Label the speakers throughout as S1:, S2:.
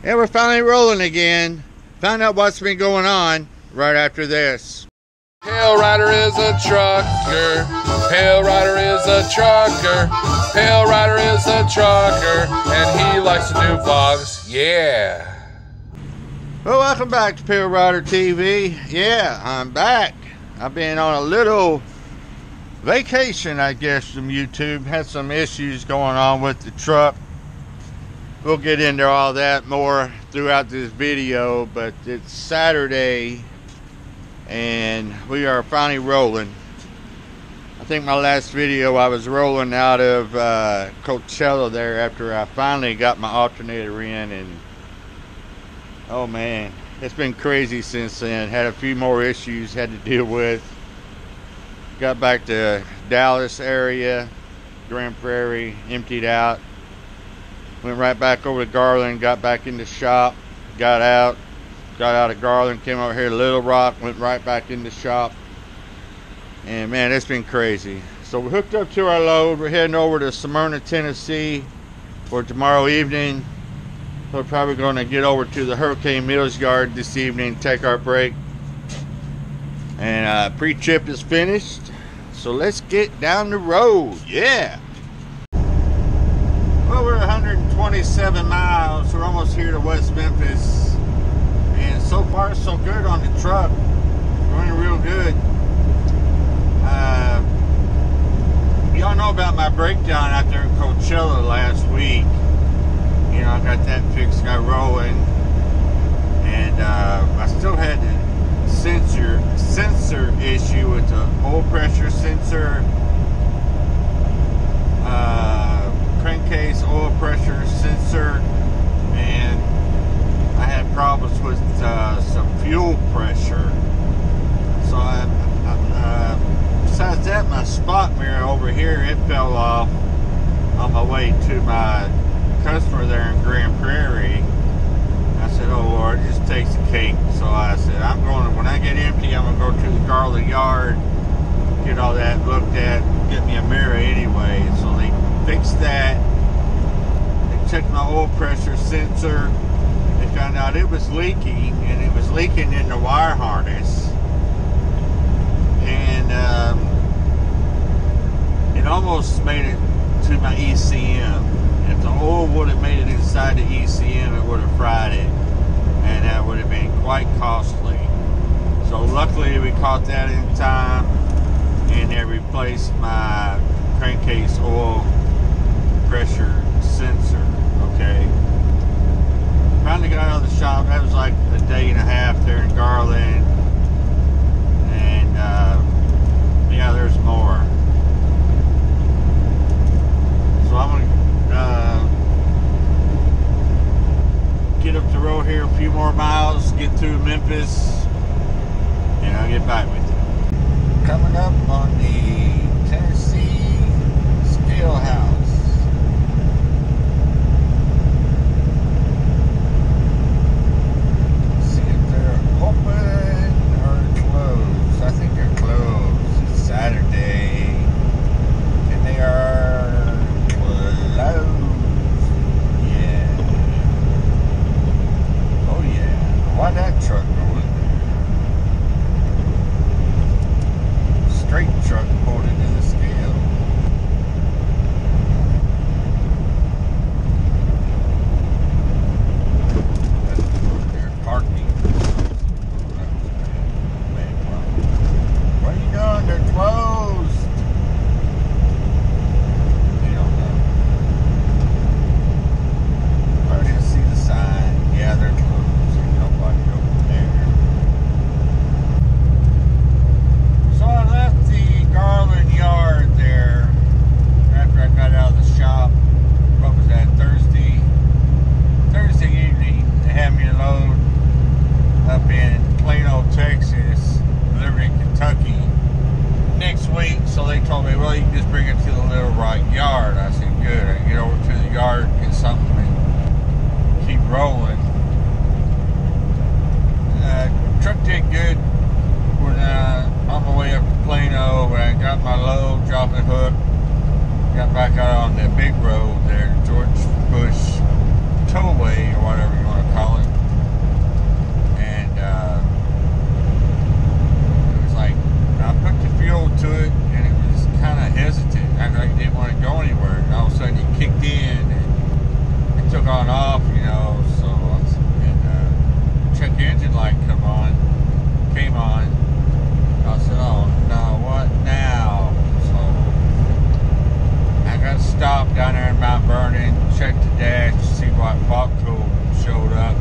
S1: And we're finally rolling again. Find out what's been going on right after this.
S2: PaleriderTV is a trucker. PaleriderTV is a trucker. PaleriderTV is a trucker. And he likes to do vlogs. Yeah.
S1: Well, welcome back to PaleriderTV. Yeah, I'm back. I've been on a little vacation, I guess, from YouTube. Had some issues going on with the truck. We'll get into all that more throughout this video, but it's Saturday and we are finally rolling. I think my last video I was rolling out of Coachella there after I finally got my alternator in, and oh man, it's been crazy since then. Had a few more issues had to deal with. Got back to Dallas area, Grand Prairie, emptied out. Went right back over to Garland, got back in the shop, got out of Garland, came over here to Little Rock, went right back in the shop. And man, it's been crazy. So we hooked up to our load. We're heading over to Smyrna, Tennessee for tomorrow evening. We're probably going to get over to the Hurricane Mills yard this evening, take our break. And pre-trip is finished. So let's get down the road. Yeah. Well, we're 127 miles. We're almost here to West Memphis. And so far, so good on the truck. Running real good. Y'all know about my breakdown out there in Coachella last week. You know, I got that fixed, got rolling. And I still had the sensor issue with the oil pressure sensor. Crankcase oil pressure sensor, and I had problems with some fuel pressure. So besides that, my spot mirror over here, it fell off on my way to my customer there in Grand Prairie. I said, oh Lord, it just takes a cake. So I said, when I get empty, I'm gonna go to the Garland yard, get all that looked at, get me a mirror anyway. So they fixed that. They checked my oil pressure sensor. They found out it was leaking, and it was leaking in the wire harness. And it almost made it to my ECM. If the oil would have made it inside the ECM, it would have fried it, and that would have been quite costly. So luckily we caught that in time, and they replaced my crankcase oil pressure sensor. Okay, finally got out of the shop. That was like a day and a half there in Garland, and yeah, there's more. So I'm gonna get up the road here a few more miles, get through Memphis, and I'll get back with you. Coming up on the Tennessee Scale House. See if they're open or closed. I think they're closed. It's Saturday, and they are closed. Yeah. Oh yeah. Why that truck going there? Straight truck pulled into the scale. They're parking. What are you doing? They're closed. They don't know. I didn't see the sign. Yeah, they're closed. There's nobody over there. So I left the Garland yard there after I got out of the shop. What was that, Thursday evening? They had me a load up in Plano, Texas, Liberty, Kentucky next week. So they told me, well, you can just bring it to the Little Rock yard. I said, good. I can get over to the yard, get something, and keep rolling. Truck did good when on my way up to Plano. When I got my load, dropped the hook, got back out on the big road there, George Bush Tollway or whatever you want to call it. engine light came on. I said, oh no, what now? So I got to stop down there in Mount Vernon, check the dash to see what fault code showed up.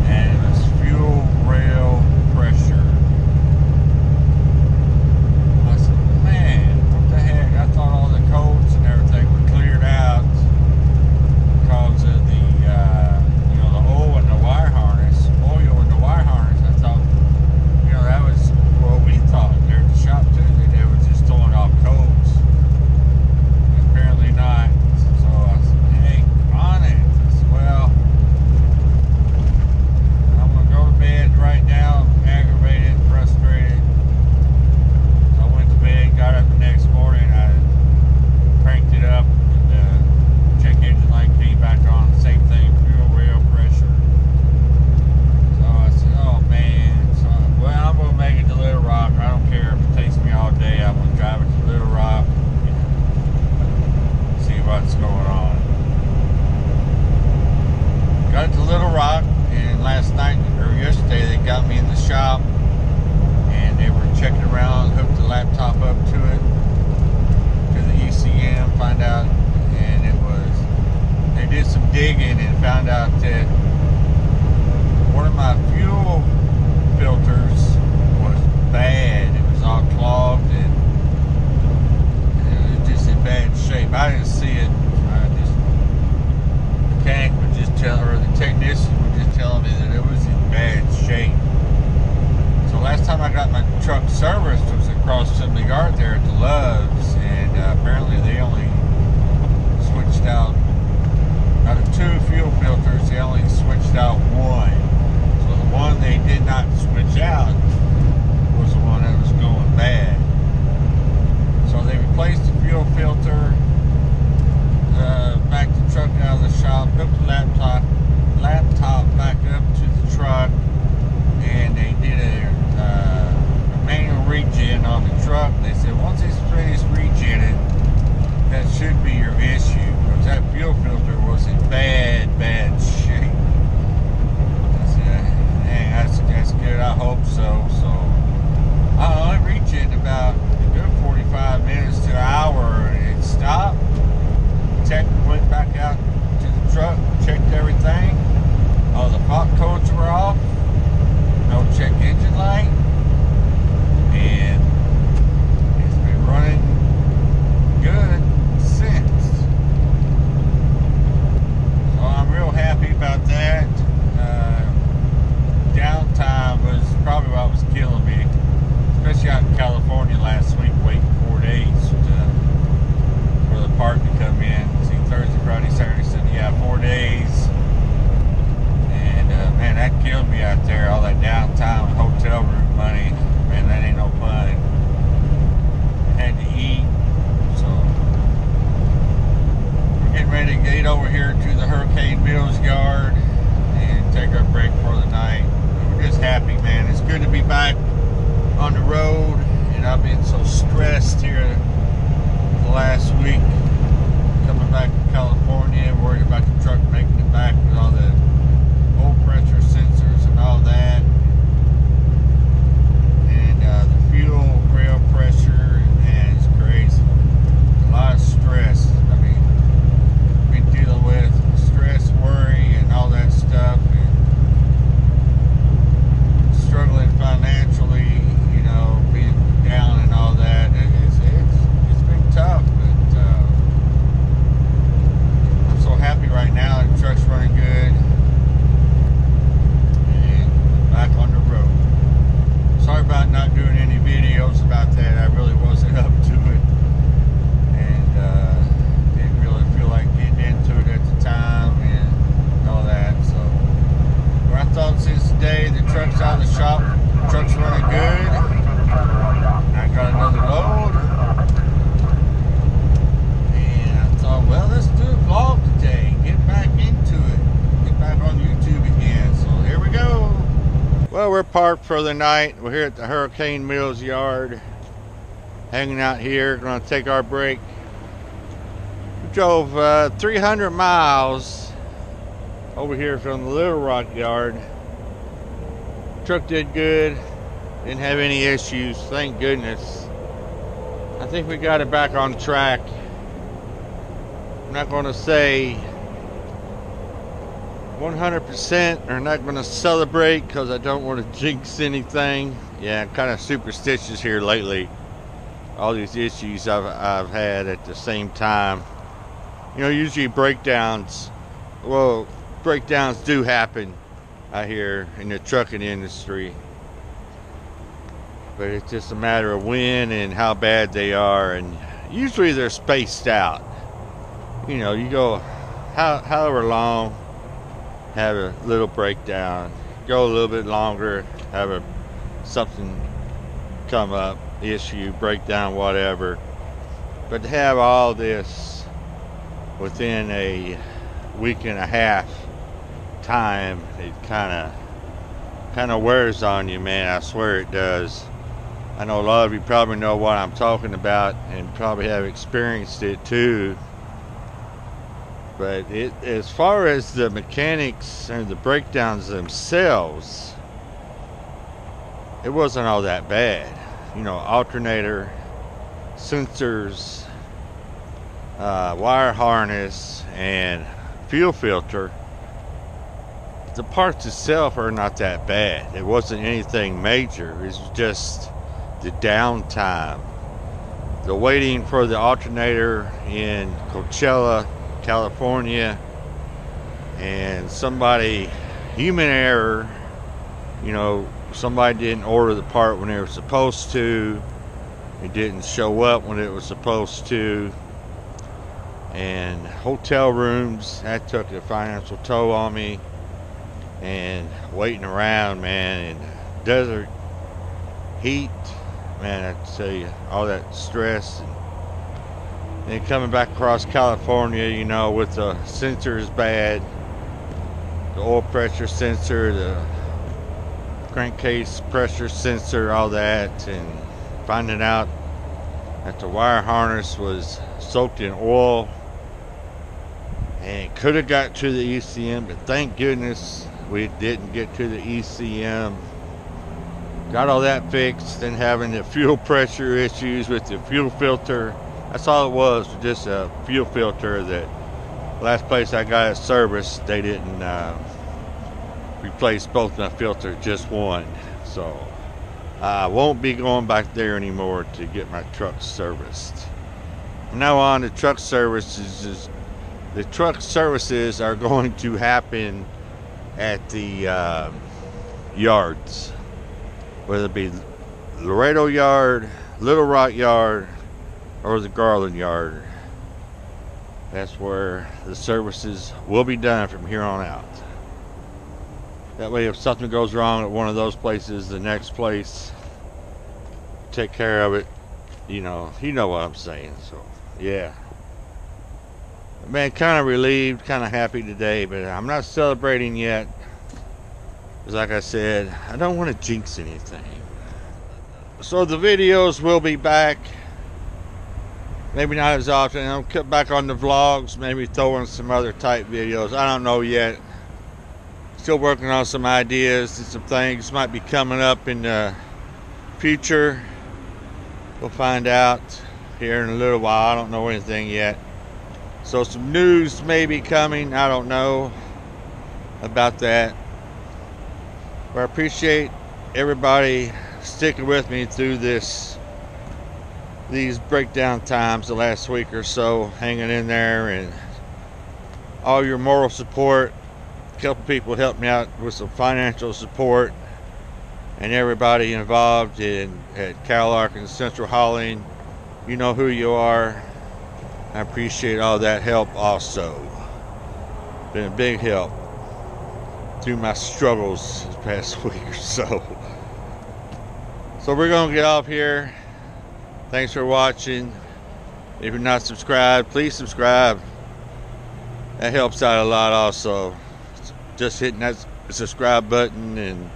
S1: And it was fuel rail pressure. I said, man, what the heck? I thought all the codes and everything were cleared out because of the, the oil in the wire harness. I thought, that was what we thought. There at the shop too, they were just throwing off codes. Apparently not. So I said, hey, on it. I said, well, I'm going to go to bed right now, aggravated, frustrated. So I went to bed, got up the next morning, I cranked it up, and the check engine light came back on, same thing, fuel rail pressure. So I said, oh man, so, well, I'm going to make it to Little Rock. I don't care if it takes me all day, I'm going to drive it to Little Rock and see what's going on. Got to Little Rock, and last night or yesterday they got me in the shop and they were checking around, hooked the laptop up to it, to the ECM, find out, and they did some digging and found out that one of my fuel filters was bad. It was all clogged and it was just in bad shape. I didn't see it. The mechanic would just tell, or the technician would just tell me that it was in bad shape. So last time I got my truck serviced was across from the yard there at the Loves, and apparently they only switched out of 2 fuel filters. They only switched out 1. So the one they did not switch out was the one that was going bad. So they replaced the fuel filter, backed the truck out of the shop, hooked the laptop back up to the truck, and they did a manual regen on the truck. They said once it's finished regenning, that should be your issue, because that fuel filter was in bad shape. I said, dang, that's good, I hope so. So I don't know, it regened about a good 45 minutes to an hour, and it stopped. Tech went back out to the truck, checked everything. All the fault codes were off, no check engine light, and it's been running good since. So I'm real happy about that. Downtime was probably what was killing me, especially out in California last week, waiting 4 days for the part to come in. See, Thursday, Friday, Saturday, Sunday, 4 days. And man, that killed me out there. All that downtime and hotel room money, man, that ain't no fun. I had to eat, so we're getting ready to get over here to the Hurricane Mills yard and take our break for the night. We're just happy, man. It's good to be back on the road, and I've been so stressed here the last week coming back to California, worried about the truck making it back with all the oil pressure sensors and all that, and the fuel rail pressure, man, it's crazy. A lot of stress. I mean, been dealing with stress, worry, and all that stuff, and struggling financially, being down and all that. It's been tough, but I'm so happy right now. The truck's running good, and back on the road. Sorry about not doing any videos about that. I really wasn't up to it, and didn't really feel like getting into it at the time and all that. So, but I thought since the day the truck's out of the shop, the truck's running good. I got another load, and I thought, well, let's do a vlog today. Get back into it. Get back on YouTube again. So here we go. Well, we're parked for the night. We're here at the Hurricane Mills yard, hanging out here. Going to take our break. We drove 300 miles over here from the Little Rock yard Truck did good. Didn't have any issues, thank goodness. I think we got it back on track. I'm not going to say 100% or not going to celebrate because I don't want to jinx anything. Yeah, I'm kind of superstitious here lately. All these issues I've had at the same time. You know, usually breakdowns do happen out here in the trucking industry. But it's just a matter of when and how bad they are, and usually they're spaced out. You know, you go however long, have a little breakdown, go a little bit longer, have something come up, issue, breakdown, whatever. But to have all this within a week and a half time, it kind of wears on you, man. I swear it does. I know a lot of you probably know what I'm talking about and probably have experienced it too. But as far as the mechanics and the breakdowns themselves, it wasn't all that bad. You know, alternator, sensors, wire harness, and fuel filter. The parts itself are not that bad. It wasn't anything major. It was just the downtime, the waiting for the alternator in Coachella, California, and human error, you know, somebody didn't order the part when they were supposed to. It didn't show up when it was supposed to. And hotel rooms, that took a financial toll on me. And waiting around, man, in desert heat, man, I tell you, all that stress. And then coming back across California, you know, with the sensors bad, the oil pressure sensor, the crankcase pressure sensor, all that, and finding out that the wire harness was soaked in oil and could have got to the ECM, but thank goodness we didn't get to the ECM. Got all that fixed, and having the fuel pressure issues with the fuel filter. That's all it was, just a fuel filter. That last place I got it serviced, they didn't replace both my filters, just one. So I won't be going back there anymore to get my truck serviced. From now on, the truck services are going to happen at the yards, whether it be Laredo Yard, Little Rock Yard, or the Garland Yard. That's where the services will be done from here on out. That way, if something goes wrong at one of those places, the next place take care of it. You know what I'm saying. So yeah, man, kind of relieved, kind of happy today, but I'm not celebrating yet. Because like I said, I don't want to jinx anything. So the videos will be back. Maybe not as often. I'll cut back on the vlogs, maybe throw in some other type videos. I don't know yet. Still working on some ideas and some things might be coming up in the future. We'll find out here in a little while. I don't know anything yet. So some news may be coming. I don't know about that. But I appreciate everybody sticking with me through these breakdown times the last week or so, hanging in there, and all your moral support. A couple people helped me out with some financial support, and everybody involved at CalArc and Central Hauling, you know who you are. I appreciate all that help also. Been a big help through my struggles this past week or so. So we're gonna get off here. Thanks for watching. If you're not subscribed, please subscribe. That helps out a lot also. Just hitting that subscribe button and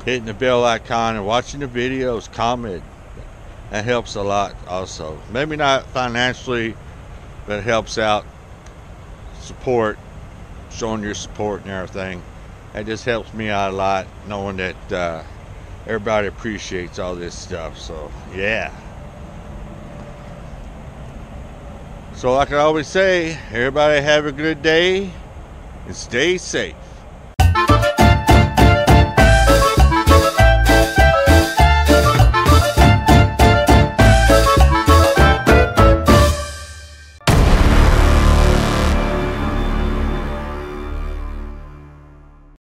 S1: hitting the bell icon and watching the videos, comment. That helps a lot also. Maybe not financially, but it helps out. Support, showing your support and everything. That just helps me out a lot, knowing that everybody appreciates all this stuff. So yeah. So like I always say, everybody have a good day and stay safe.